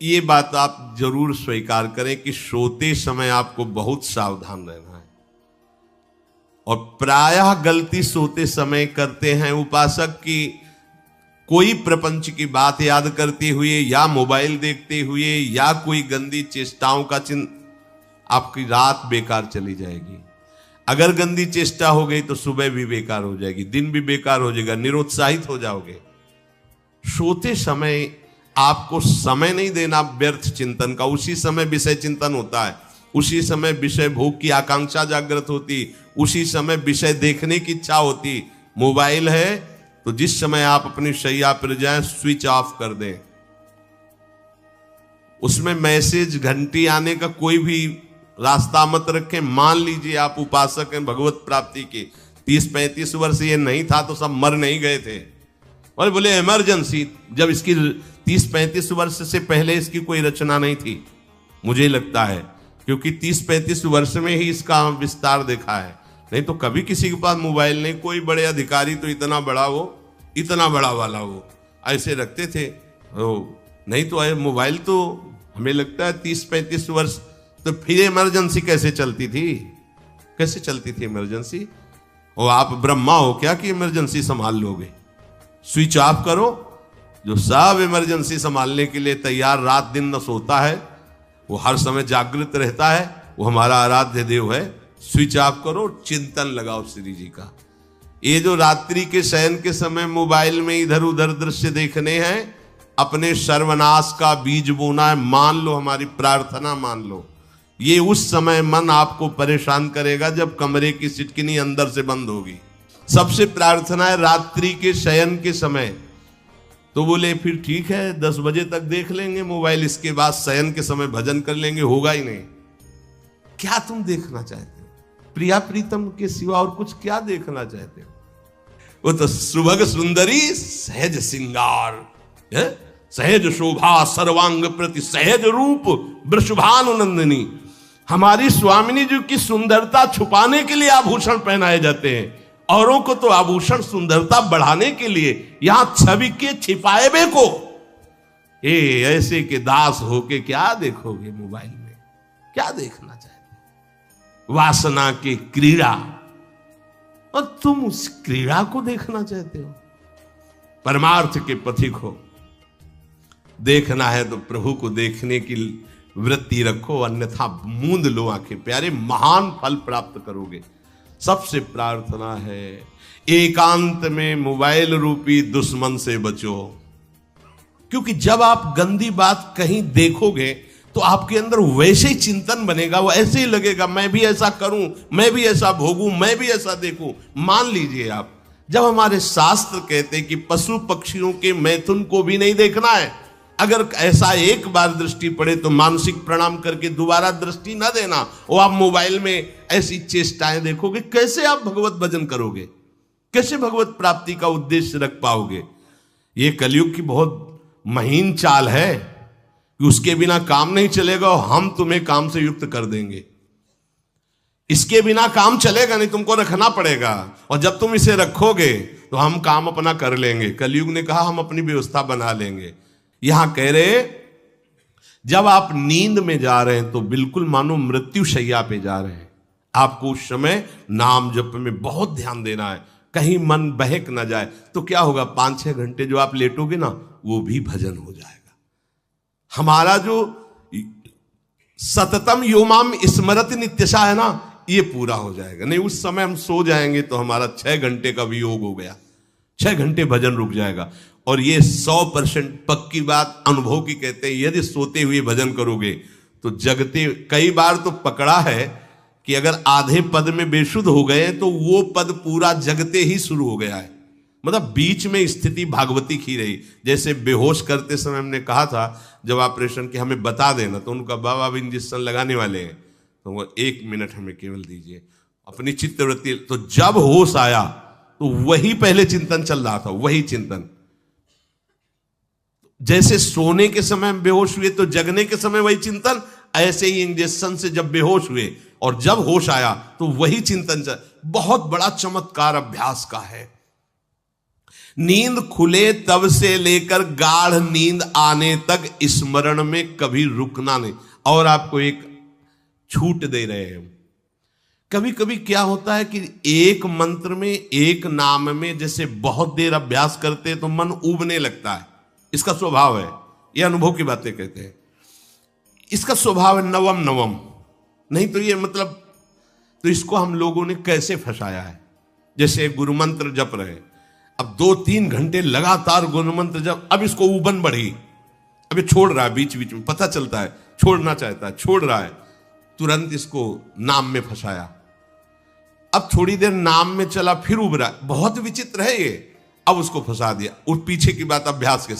ये बात आप जरूर स्वीकार करें कि सोते समय आपको बहुत सावधान रहना है। और प्रायः गलती सोते समय करते हैं उपासक की, कोई प्रपंच की बात याद करते हुए या मोबाइल देखते हुए या कोई गंदी चेष्टाओं का चिन्ह, आपकी रात बेकार चली जाएगी। अगर गंदी चेष्टा हो गई तो सुबह भी बेकार हो जाएगी, दिन भी बेकार हो जाएगा, निरुत्साहित हो जाओगे। सोते समय आपको समय नहीं देना व्यर्थ चिंतन का। उसी समय विषय चिंतन होता है, उसी समय विषय भोग की आकांक्षा जागृत होती, उसी समय विषय देखने की इच्छा होती। मोबाइल है तो जिस समय आप अपनी शैया पर जाएं स्विच ऑफ कर दें। उसमें मैसेज घंटी आने का कोई भी रास्ता मत रखें। मान लीजिए आप उपासक हैं भगवत प्राप्ति के, 30-35 वर्ष ये नहीं था तो सब मर नहीं गए थे। और बोले इमरजेंसी, जब इसकी 30-35 वर्ष से पहले इसकी कोई रचना नहीं थी, मुझे लगता है, क्योंकि 30-35 वर्ष में ही इसका विस्तार देखा है। नहीं तो कभी किसी के पास मोबाइल नहीं। कोई बड़े अधिकारी तो इतना बड़ा वो, इतना बड़ा वाला वो ऐसे रखते थे, नहीं तो मोबाइल तो हमें लगता है 30-35 वर्ष। तो फिर इमरजेंसी कैसे चलती थी? कैसे चलती थी इमरजेंसी? और आप ब्रह्मा हो क्या कि इमरजेंसी संभाल लोगे? स्विच ऑफ करो। जो सब इमरजेंसी संभालने के लिए तैयार, रात दिन न सोता है, वो हर समय जागृत रहता है, वो हमारा आराध्य देव है। स्विच ऑफ करो, चिंतन लगाओ श्री जी का। ये जो रात्रि के शयन के समय मोबाइल में इधर उधर दृश्य देखने हैं, अपने सर्वनाश का बीज बोना है। मान लो, हमारी प्रार्थना मान लो, ये उस समय मन आपको परेशान करेगा जब कमरे की सिटकिनी अंदर से बंद होगी। सबसे प्रार्थना है रात्रि के शयन के समय। तो बोले फिर ठीक है 10 बजे तक देख लेंगे मोबाइल, इसके बाद शयन के समय भजन कर लेंगे। होगा ही नहीं। क्या तुम देखना चाहते हो? प्रिया प्रीतम के सिवा और कुछ क्या देखना चाहते हो? वो तो सुभग सुंदरी सहज सिंगार, सहज शोभा सर्वांग प्रति सहज रूप वृषभानुनंदिनी। हमारी स्वामिनी जी की सुंदरता छुपाने के लिए आभूषण पहनाए जाते हैं, औरों को तो आभूषण सुंदरता बढ़ाने के लिए। यहां छवि के छिपाए बे को ऐसे के दास होके क्या देखोगे मोबाइल में? क्या देखना चाहते? वासना की क्रीड़ा, और तुम उस क्रीड़ा को देखना चाहते हो? परमार्थ के पथिक हो। देखना है तो प्रभु को देखने की वृत्ति रखो, अन्यथा मूंद लो आंखें। प्यारे, महान फल प्राप्त करोगे। सबसे प्रार्थना है एकांत में मोबाइल रूपी दुश्मन से बचो। क्योंकि जब आप गंदी बात कहीं देखोगे तो आपके अंदर वैसे ही चिंतन बनेगा, वो ऐसे ही लगेगा मैं भी ऐसा करूं, मैं भी ऐसा भोगूं, मैं भी ऐसा देखूं। मान लीजिए आप, जब हमारे शास्त्र कहते हैं कि पशु पक्षियों के मैथुन को भी नहीं देखना है, अगर ऐसा एक बार दृष्टि पड़े तो मानसिक प्रणाम करके दोबारा दृष्टि ना देना। और आप मोबाइल में ऐसी चेष्टाएं देखोगे, कैसे आप भगवत भजन करोगे? कैसे भगवत प्राप्ति का उद्देश्य रख पाओगे? ये कलयुग की बहुत महीन चाल है कि उसके बिना काम नहीं चलेगा और हम तुम्हें काम से युक्त कर देंगे। इसके बिना काम चलेगा नहीं, तुमको रखना पड़ेगा। और जब तुम इसे रखोगे तो हम काम अपना कर लेंगे। कलयुग ने कहा हम अपनी व्यवस्था बना लेंगे। यहां कह रहे जब आप नींद में जा रहे हैं तो बिल्कुल मानो मृत्यु शैया पे जा रहे हैं। आपको उस समय नाम जप में बहुत ध्यान देना है, कहीं मन बहक ना जाए। तो क्या होगा, 5-6 घंटे जो आप लेटोगे ना, वो भी भजन हो जाएगा। हमारा जो सततम योमाम स्मरति नित्यशा है ना, ये पूरा हो जाएगा। नहीं, उस समय हम सो जाएंगे तो हमारा 6 घंटे का वियोग हो गया, 6 घंटे भजन रुक जाएगा। और ये 100% पक्की बात अनुभव की कहते हैं, यदि सोते हुए भजन करोगे तो जगते। कई बार तो पकड़ा है कि अगर आधे पद में बेशुद्ध हो गए तो वो पद पूरा जगते ही शुरू हो गया है। मतलब बीच में स्थिति भागवती की रही। जैसे बेहोश करते समय हमने कहा था जब ऑपरेशन के हमें बता देना, तो उनका बाबा अब इंजेक्शन लगाने वाले हैं तो वो 1 मिनट हमें केवल दीजिए, अपनी चित्तवृत्ति। तो जब होश आया तो वही पहले चिंतन चल रहा था, वही चिंतन। जैसे सोने के समय बेहोश हुए तो जगने के समय वही चिंतन, ऐसे ही इंजेक्शन से जब बेहोश हुए और जब होश आया तो वही चिंतन चल। बहुत बड़ा चमत्कार अभ्यास का है। नींद खुले तब से लेकर गाढ़ नींद आने तक स्मरण में कभी रुकना नहीं। और आपको एक छूट दे रहे हैं। कभी कभी क्या होता है कि एक मंत्र में, एक नाम में जैसे बहुत देर अभ्यास करते हैं तो मन उबने लगता है। इसका स्वभाव है, ये अनुभव की बातें कहते हैं। इसका स्वभाव है नवम नवम, नहीं तो ये मतलब, तो इसको हम लोगों ने कैसे फंसाया है। जैसे गुरु मंत्र जप रहे, अब 2-3 घंटे लगातार गुरु मंत्र जप, अब इसको उबन बढ़ी, अब ये छोड़ रहा है, बीच बीच में पता चलता है छोड़ना चाहता है, छोड़ रहा है, तुरंत इसको नाम में फंसाया। अब थोड़ी देर नाम में चला, फिर उब रहा है, बहुत विचित्र है ये, अब उसको फंसा दिया। और पीछे की बात अभ्यास के